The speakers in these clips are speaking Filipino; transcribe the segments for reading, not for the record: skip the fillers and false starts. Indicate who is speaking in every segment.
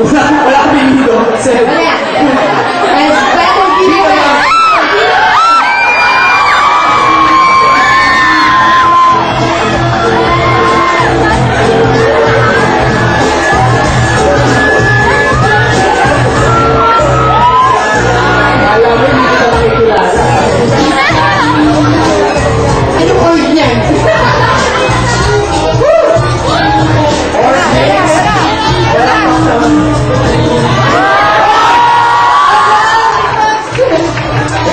Speaker 1: Wala kami dito.
Speaker 2: Wala. As battlefield.
Speaker 1: Alam mo, hindi kita makikilala.
Speaker 2: Anong org niyan?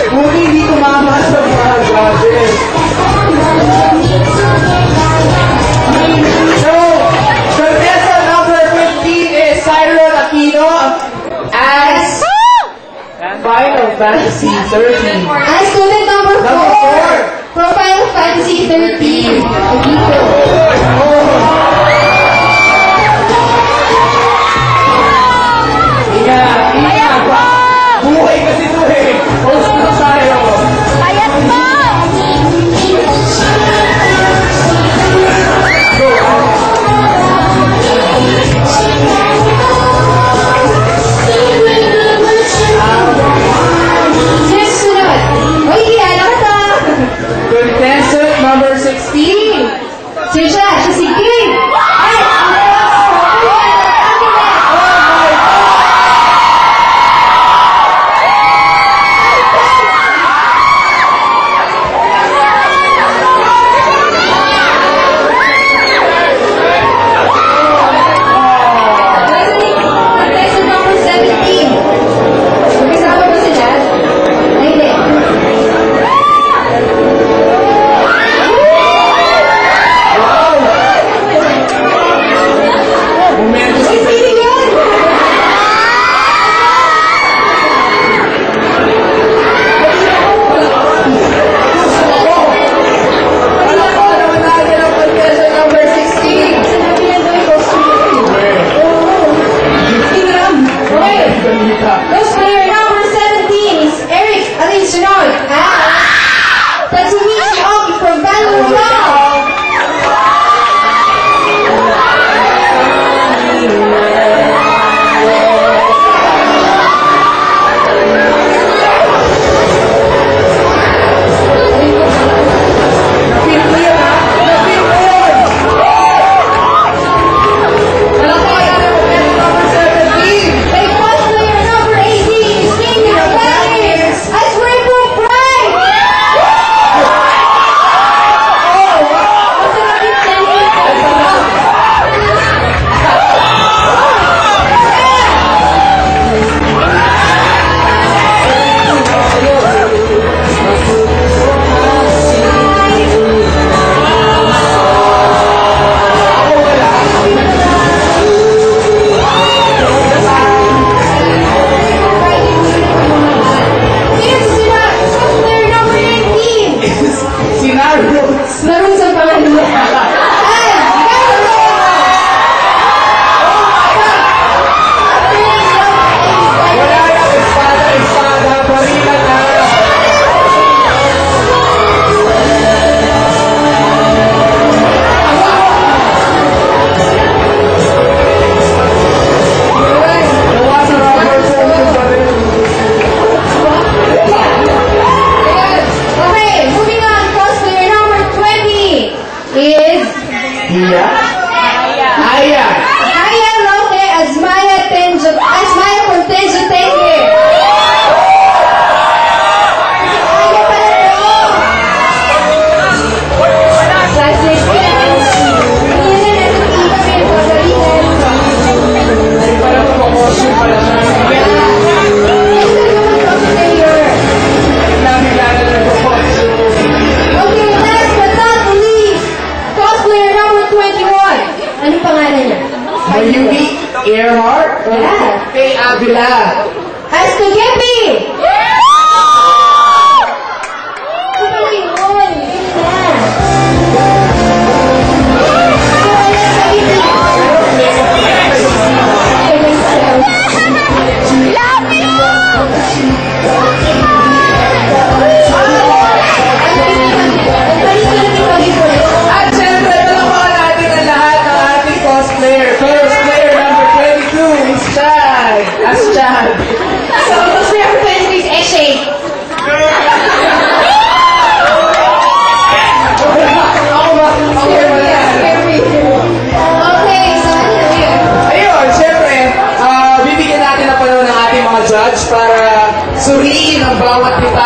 Speaker 1: Buti hindi tumama sa mga gadgets. So, contestant number 15 is Cyril Aquino as Final Fantasy 13.
Speaker 2: As student number 4.
Speaker 1: Number 4.
Speaker 2: Profile Fantasy 13. Dito.
Speaker 1: Ingat. Buhay kasi ito eh. Host na tayo.
Speaker 3: Payat mo!
Speaker 2: Next sunod. Uy, kilala ka ta.
Speaker 1: Contestant number 16.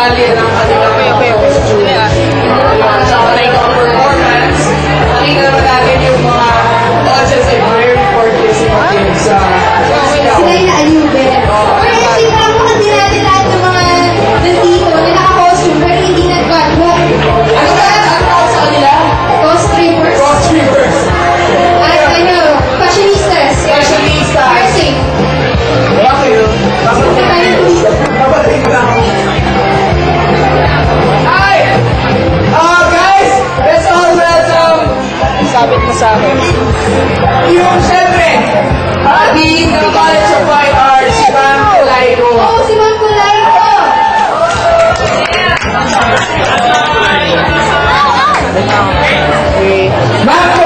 Speaker 1: detalye ng kanilang costume. At saka makeup performance. Nakita naman natin yung mga audience ay very participative sa
Speaker 2: Sila yung naaliwin. Pero actually, parang makandi natin lahat ng mga nandito na naka-costume pero hindi nag-catwalk.
Speaker 1: ano ba? Ano tawag sa kanila?
Speaker 2: Ghost trippers.
Speaker 1: Cross trippers.
Speaker 2: At ano, fashionistas.
Speaker 1: Fashionistas.
Speaker 2: Nursing.
Speaker 1: Bakit? Kapatid lang. Hi! Guys, let's all welcome. Sabit mo sa akin. Yung syempre, Dean ng College of Fine Arts, Ma'am Colairo.
Speaker 2: Oo, si Ma'am Colairo.
Speaker 1: Ma'am